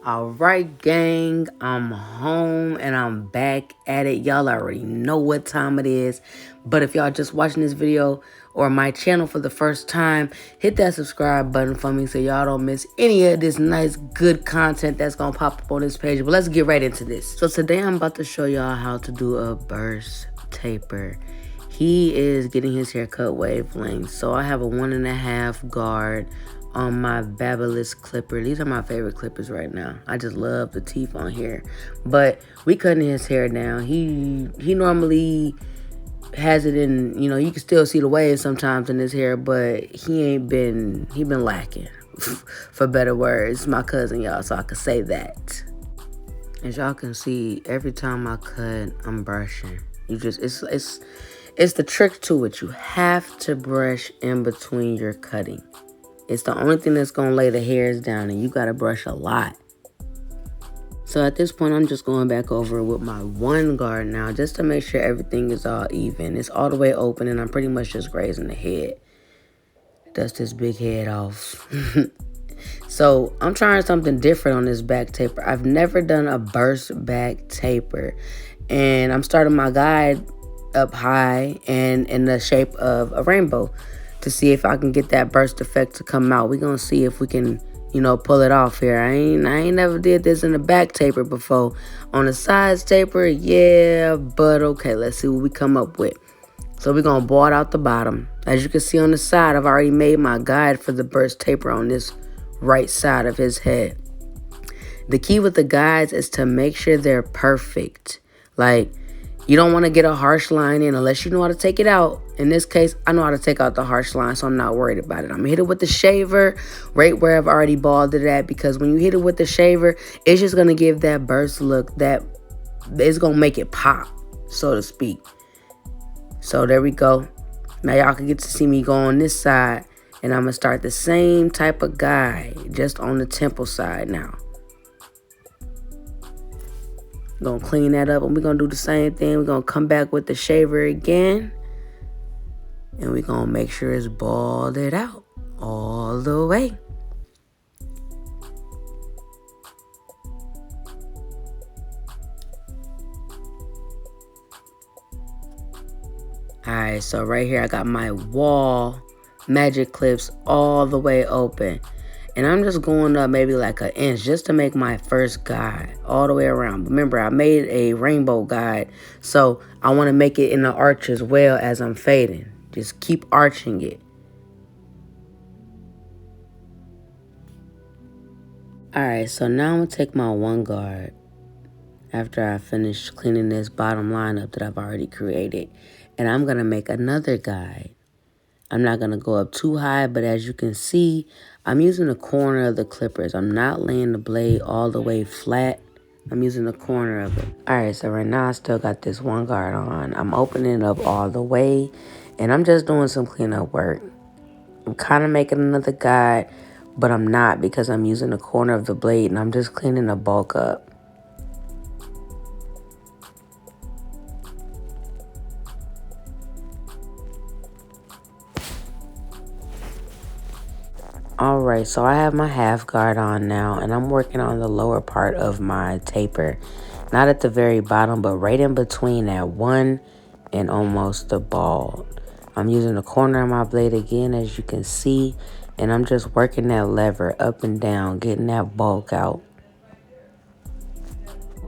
All right, gang, I'm home and I'm back at it. Y'all already know what time it is. But if y'all just watching this video or my channel for the first time, hit that subscribe button for me so y'all don't miss any of this nice, good content that's going to pop up on this page. But let's get right into this. So today I'm about to show y'all how to do a burst taper. He is getting his haircut wavelength. So I have a 1.5 guard on my Babyliss clipper. These are my favorite clippers right now. I just love the teeth on here. But we cutting his hair down. He normally has it in, you can still see the waves sometimes in his hair, but he been lacking. For better words, my cousin, y'all, so I could say that. As y'all can see, every time I cut, I'm brushing. It's the trick to it. You have to brush in between your cutting. It's the only thing that's going to lay the hairs down, and you got to brush a lot. So at this point, I'm just going back over with my 1 guard now just to make sure everything is all even. It's all the way open, and I'm pretty much just grazing the head. Dust this big head off. So I'm trying something different on this back taper. I've never done a burst back taper, and I'm starting my guide up high and in the shape of a rainbow to see if I can get that burst effect to come out. We're gonna see if we can, pull it off here. I ain't never did this in the back taper before. On the sides taper, yeah, but okay, let's see what we come up with. So we're gonna ball it out the bottom. As you can see on the side, I've already made my guide for the burst taper on this right side of his head. The key with the guides is to make sure they're perfect. Like, you don't want to get a harsh line in unless you know how to take it out. In this case, I know how to take out the harsh line, so I'm not worried about it. I'm going to hit it with the shaver right where I've already balled it at, because when you hit it with the shaver, it's just going to give that burst look that it's going to make it pop, so to speak. So there we go. Now y'all can get to see me go on this side, and I'm going to start the same type of guide just on the temple side now. Gonna clean that up, and we're gonna do the same thing. We're gonna come back with the shaver again, and we're gonna make sure it's balled out all the way. Alright, so right here I got my wall magic clips all the way open. And I'm just going up maybe like 1 inch just to make my first guide all the way around. Remember, I made a rainbow guide, so I want to make it in the arch as well as I'm fading. Just keep arching it. Alright, so now I'm going to take my 1 guard after I finish cleaning this bottom line up that I've already created. And I'm going to make another guide. I'm not going to go up too high, but as you can see, I'm using the corner of the clippers. I'm not laying the blade all the way flat. I'm using the corner of it. All right, so right now I still got this 1 guard on. I'm opening it up all the way, and I'm just doing some cleanup work. I'm kind of making another guide, but I'm not, because I'm using the corner of the blade, and I'm just cleaning the bulk up. Alright, so I have my half guard on now, and I'm working on the lower part of my taper. Not at the very bottom, but right in between that 1 and almost the ball. I'm using the corner of my blade again, as you can see, and I'm just working that lever up and down, getting that bulk out.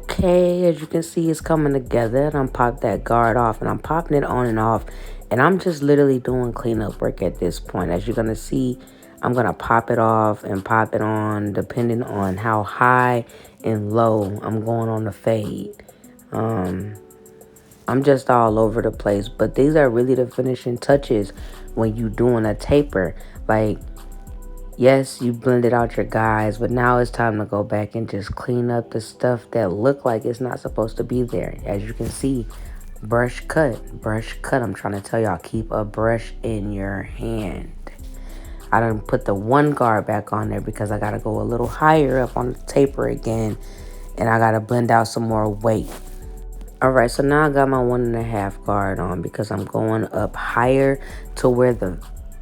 Okay, as you can see, it's coming together, and I'm popping that guard off, and I'm popping it on and off, and I'm just literally doing cleanup work at this point. As you're going to see, I'm going to pop it off and pop it on depending on how high and low I'm going on the fade. I'm just all over the place, but these are really the finishing touches when you doing a taper. Like, yes, you blended out your guides, but now it's time to go back and just clean up the stuff that look like it's not supposed to be there. As you can see, brush cut, brush cut. I'm trying to tell y'all, keep a brush in your hand. I done put the 1 guard back on there because I got to go a little higher up on the taper again, and I got to blend out some more weight. All right, so now I got my 1.5 guard on because I'm going up higher to where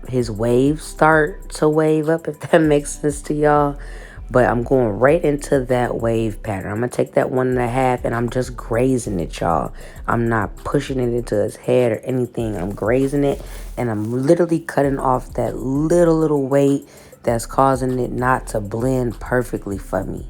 his waves start to wave up, if that makes sense to y'all. But I'm going right into that wave pattern. I'm going to take that 1.5 and I'm just grazing it, y'all. I'm not pushing it into his head or anything. I'm grazing it and I'm literally cutting off that little weight that's causing it not to blend perfectly for me.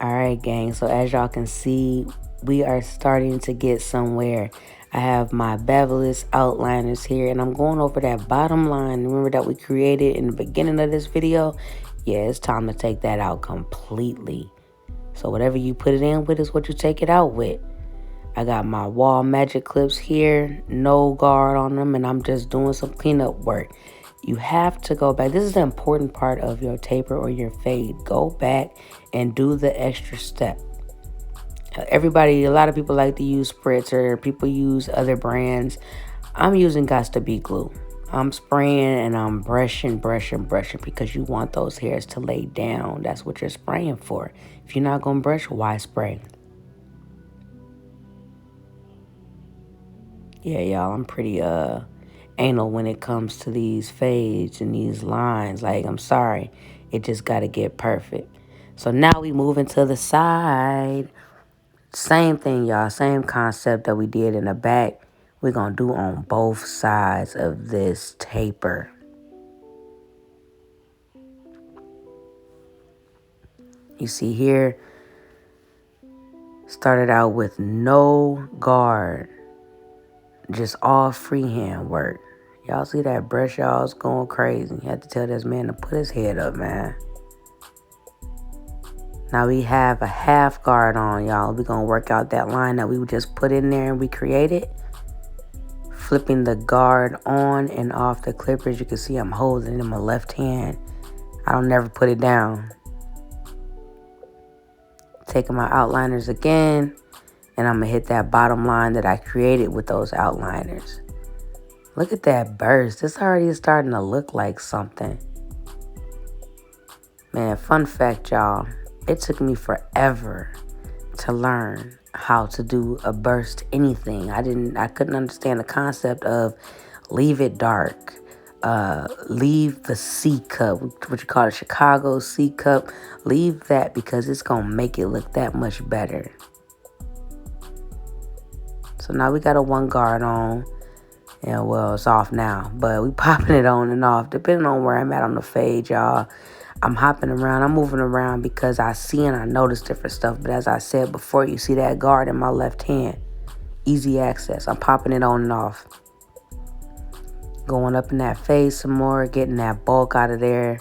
Alright, gang, so as y'all can see, we are starting to get somewhere. I have my beveless outliners here, and I'm going over that bottom line. Remember that we created in the beginning of this video? Yeah, it's time to take that out completely. So whatever you put it in with is what you take it out with. I got my wall magic clips here, no guard on them, and I'm just doing some cleanup work. You have to go back. This is the important part of your taper or your fade. Go back and do the extra step. A lot of people like to use spritzer. People use other brands. I'm using Gots to Be glue. I'm spraying and I'm brushing because you want those hairs to lay down. That's what you're spraying for. If you're not going to brush, why spray? Yeah, y'all, I'm pretty anal when it comes to these fades and these lines. Like, I'm sorry. It just got to get perfect. So now we move into the side. Same thing, y'all. Same concept that we did in the back. We're going to do on both sides of this taper. You see here, started out with no guard. Just all freehand work. Y'all see that brush, y'all? It's going crazy. You have to tell this man to put his head up, man. Now we have a half guard on, y'all. We're going to work out that line that we just put in there and we created. Flipping the guard on and off the clippers. You can see I'm holding it in my left hand. I don't never put it down. Taking my outliners again. And I'm going to hit that bottom line that I created with those outliners. Look at that burst. This already is starting to look like something. Man, fun fact, y'all. It took me forever to learn how to do a burst anything. I couldn't understand the concept of leave it dark. Leave the C cup, what you call it, Chicago C cup. Leave that because it's going to make it look that much better. So now we got a one guard on. Yeah, well, it's off now, but we popping it on and off, depending on where I'm at on the fade, y'all. I'm hopping around. I'm moving around because I see and I notice different stuff. But as I said before, you see that guard in my left hand. Easy access. I'm popping it on and off. Going up in that fade some more, getting that bulk out of there.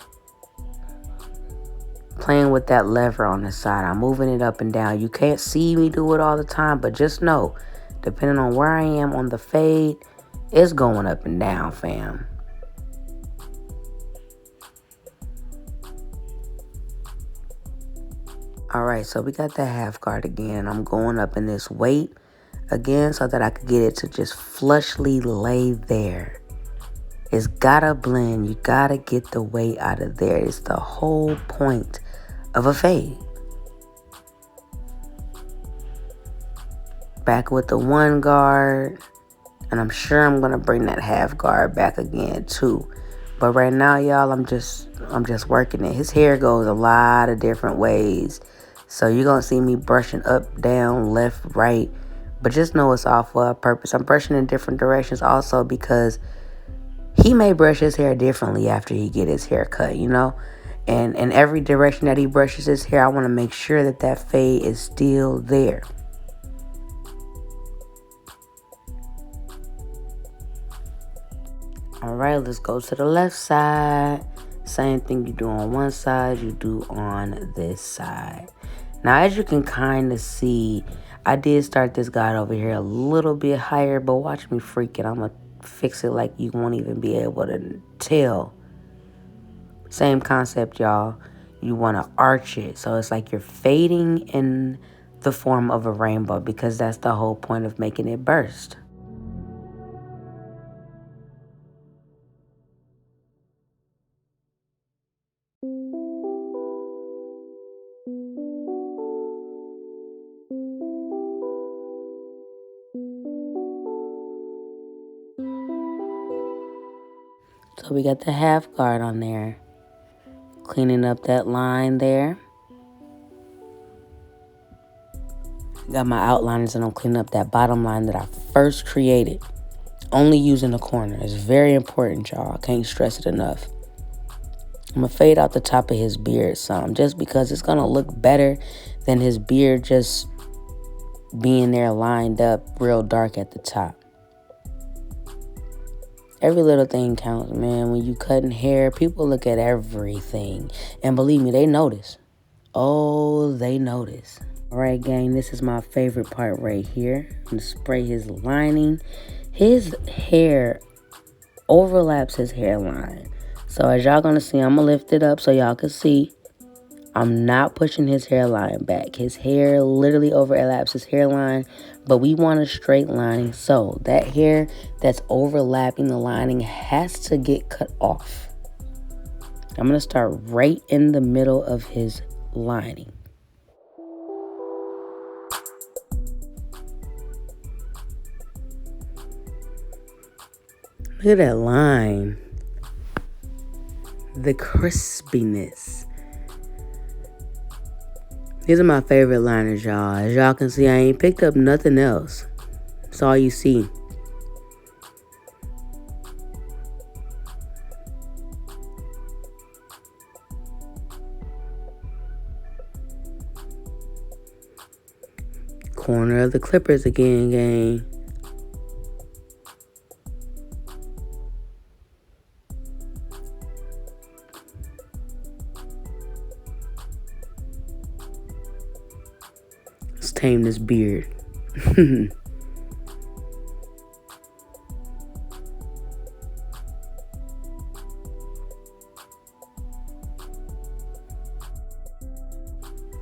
Playing with that lever on the side. I'm moving it up and down. You can't see me do it all the time, but just know, depending on where I am on the fade, it's going up and down, fam. All right, so we got that half guard again. I'm going up in this weight again so that I could get it to just flushly lay there. It's gotta blend. You gotta get the weight out of there. It's the whole point of a fade. Back with the one guard. And I'm sure I'm gonna bring that half guard back again too. But right now, y'all, I'm just working it. His hair goes a lot of different ways. So you're gonna see me brushing up, down, left, right. But just know it's all for a purpose. I'm brushing in different directions also because he may brush his hair differently after he get his hair cut, you know? And in every direction that he brushes his hair, I want to make sure that that fade is still there. All right, let's go to the left side. Same thing you do on one side, you do on this side. Now, as you can kind of see, I did start this guy over here a little bit higher, but watch me freak it. I'm going to fix it like you won't even be able to tell. Same concept, y'all. You want to arch it. So it's like you're fading in the form of a rainbow because that's the whole point of making it burst. So we got the half guard on there. Cleaning up that line there. Got my outliners and I'm cleaning up that bottom line that I first created. Only using the corner. It's very important, y'all. I can't stress it enough. I'm going to fade out the top of his beard some, just because it's going to look better than his beard just being there lined up real dark at the top. Every little thing counts, man. When you cutting hair, people look at everything. And believe me, they notice. Oh, they notice. All right, gang, this is my favorite part right here. I'm going to spray his lining. His hair overlaps his hairline. So as y'all going to see, I'm going to lift it up so y'all can see. I'm not pushing his hairline back. His hair literally overlaps his hairline, but we want a straight lining. So that hair that's overlapping the lining has to get cut off. I'm going to start right in the middle of his lining. Look at that line. The crispiness. These are my favorite liners, y'all. As y'all can see, I ain't picked up nothing else. That's all you see. Corner of the clippers again, gang. Let's tame this beard.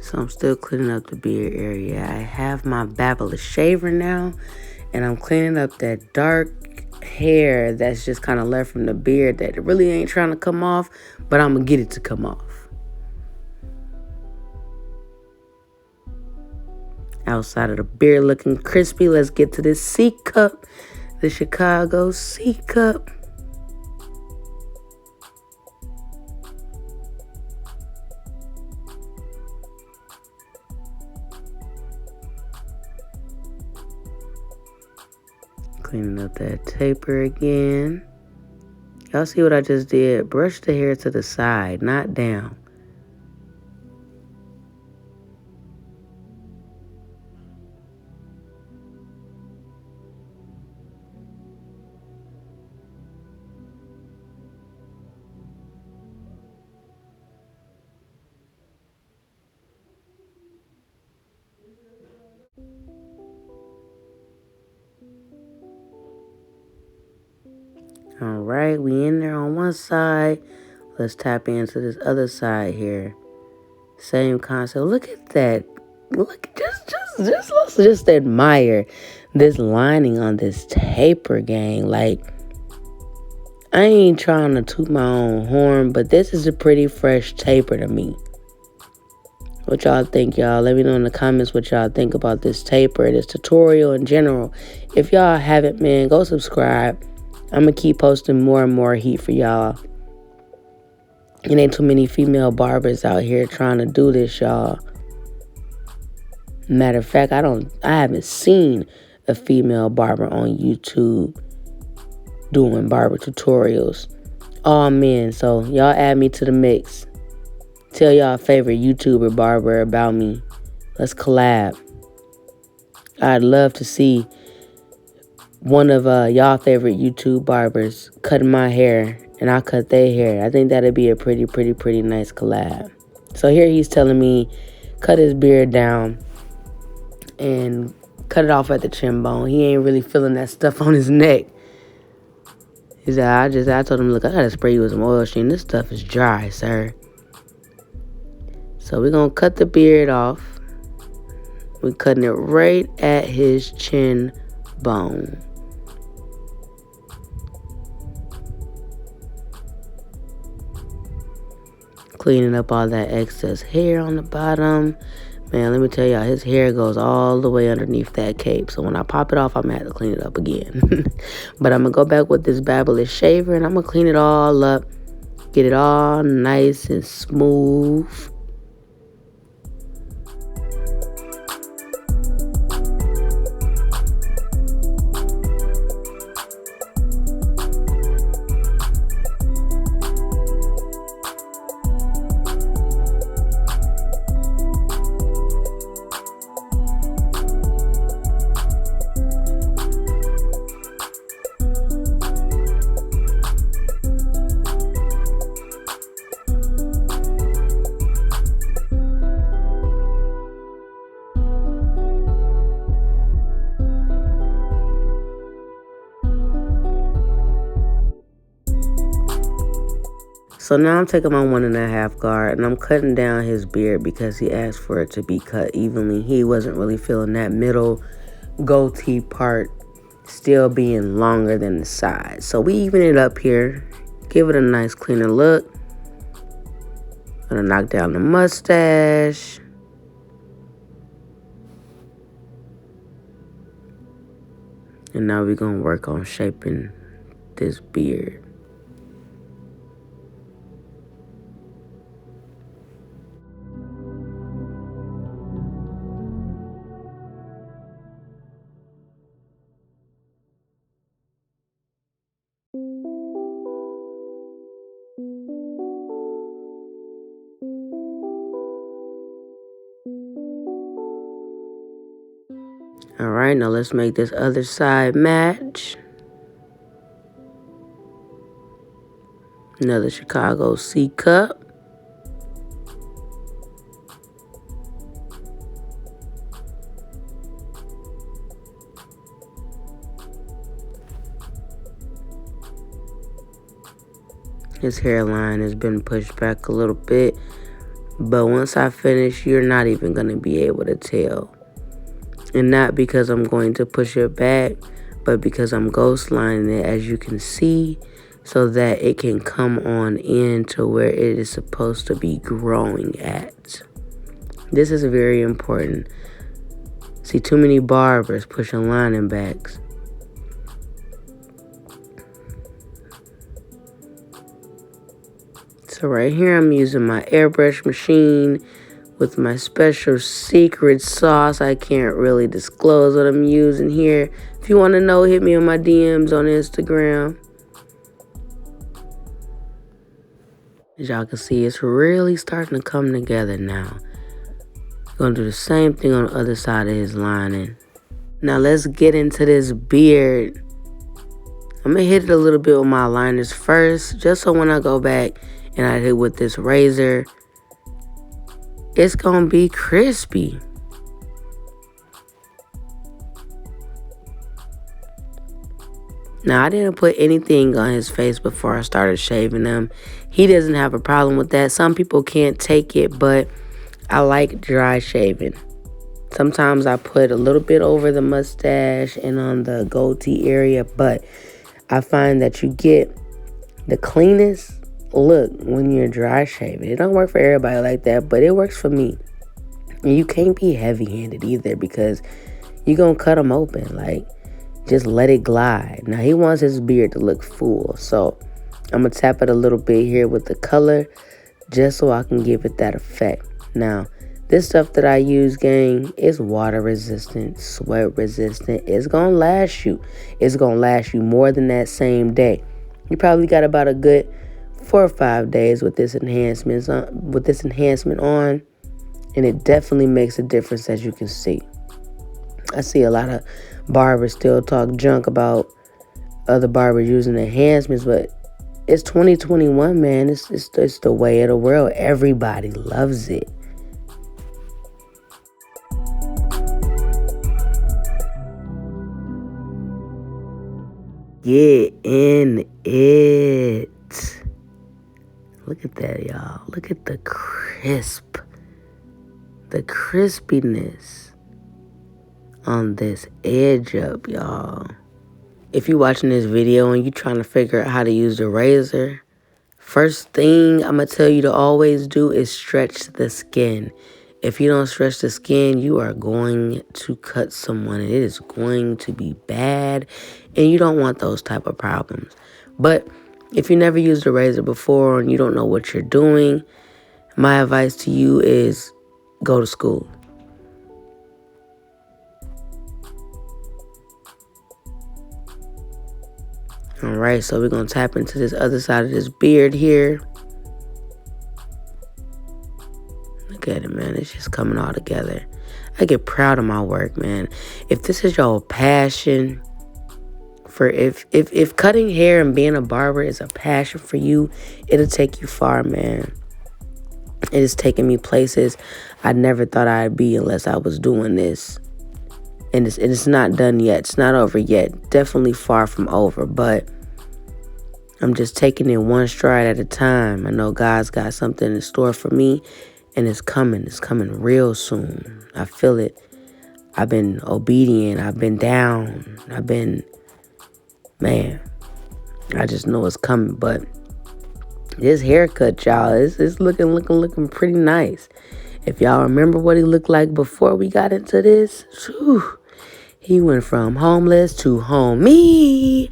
So I'm still cleaning up the beard area. I have my Barber shaver now, and I'm cleaning up that dark hair that's just kind of left from the beard that really ain't trying to come off, but I'm going to get it to come off. Outside of the beard looking crispy, let's get to this C cup, the Chicago C cup. Cleaning up that taper again. Y'all see what I just did? Brush the hair to the side, not down. All right, we in there on one side. Let's tap into this other side here. Same concept. Look at that. Look, let's just admire this lining on this taper, gang. Like, I ain't trying to toot my own horn, but this is a pretty fresh taper to me. What y'all think, y'all? Let me know in the comments what y'all think about this taper, this tutorial in general. If y'all haven't, man, go subscribe. I'm going to keep posting more and more heat for y'all. It ain't too many female barbers out here trying to do this, y'all. Matter of fact, I haven't seen a female barber on YouTube doing barber tutorials. All men, so y'all add me to the mix. Tell y'all favorite YouTuber barber about me. Let's collab. I'd love to see one of y'all favorite YouTube barbers cutting my hair and I cut their hair. I think that'd be a pretty nice collab. So here he's telling me cut his beard down and cut it off at the chin bone. He ain't really feeling that stuff on his neck. He said, I told him, look, I gotta spray you with some oil sheen. This stuff is dry, sir. So we're gonna cut the beard off. We're cutting it right at his chin bone. Cleaning up all that excess hair on the bottom. Man, let me tell y'all, his hair goes all the way underneath that cape. So when I pop it off, I'm going to have to clean it up again. But I'm going to go back with this Babyliss shaver, and I'm going to clean it all up. Get it all nice and smooth. So now I'm taking my 1.5 guard and I'm cutting down his beard because he asked for it to be cut evenly. He wasn't really feeling that middle goatee part still being longer than the side. So we even it up here. Give it a nice cleaner look. Gonna knock down the mustache. And now we're gonna work on shaping this beard. All right, now let's make this other side match. Another Chicago C cup. His hairline has been pushed back a little bit, but once I finish, you're not even going to be able to tell. And not because I'm going to push it back, but because I'm ghost lining it, as you can see, so that it can come on in to where it is supposed to be growing at. This is very important. See too many barbers pushing lining backs. So right here I'm using my airbrush machine with my special secret sauce. I can't really disclose what I'm using here. If you want to know, hit me on my DMs on Instagram. As y'all can see, it's really starting to come together now. Gonna do the same thing on the other side of his lining. Now let's get into this beard. I'm gonna hit it a little bit with my liners first, just so when I go back and I hit with this razor, it's gonna be crispy. Now, I didn't put anything on his face before I started shaving him. He doesn't have a problem with that. Some people can't take it, but I like dry shaving. Sometimes I put a little bit over the mustache and on the goatee area, but I find that you get the cleanest look when you're dry shaving. It don't work for everybody like that, but it works for me. And you can't be heavy-handed either because you're going to cut them open. Like, just let it glide. Now, he wants his beard to look full, so I'm going to tap it a little bit here with the color just so I can give it that effect. Now, this stuff that I use, gang, is water resistant, sweat resistant. It's going to last you. It's going to last you more than that same day. You probably got about a good 4 or 5 days with this enhancement on, and it definitely makes a difference, as you can see. I see a lot of barbers still talk junk about other barbers using enhancements, but it's 2021, man. It's the way of the world. Everybody loves it. Get in it. Look at that, y'all. Look at the crispiness on this edge up, y'all. If you're watching this video and you're trying to figure out how to use the razor, first thing I'm going to tell you to always do is stretch the skin. If you don't stretch the skin, you are going to cut someone. And it is going to be bad. And you don't want those type of problems. But if you never used a razor before and you don't know what you're doing, my advice to you is go to school. All right, so we're going to tap into this other side of this beard here. Look at it, man. It's just coming all together. I get proud of my work, man. If this is your passion, if cutting hair and being a barber is a passion for you, it'll take you far, man. It has taken me places I never thought I'd be unless I was doing this. And it's not done yet. It's not over yet. Definitely far from over, but I'm just taking it one stride at a time. I know God's got something in store for me, and it's coming. It's coming real soon. I feel it. I've been obedient. I've been down. Man, I just know it's coming. But this haircut, y'all, it's looking pretty nice. If y'all remember what he looked like before we got into this, whew, he went from homeless to homie.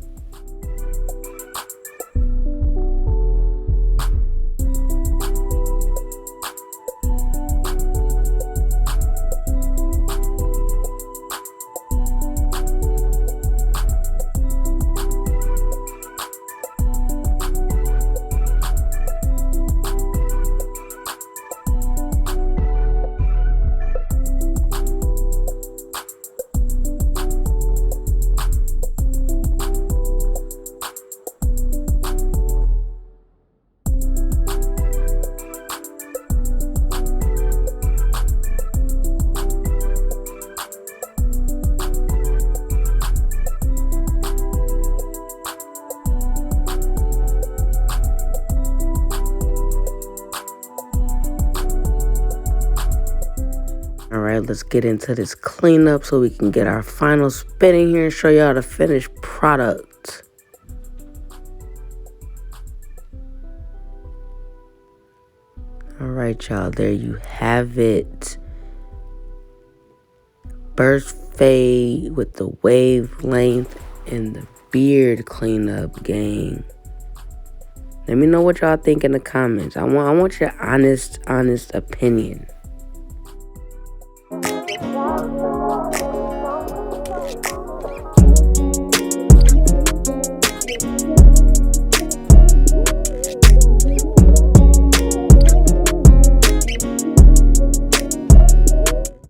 All right, let's get into this cleanup so we can get our final spin in here and show y'all the finished product. All right, y'all, there you have it. Burst fade with the wavelength and the beard cleanup, gang. Let me know what y'all think in the comments. I want your honest opinion.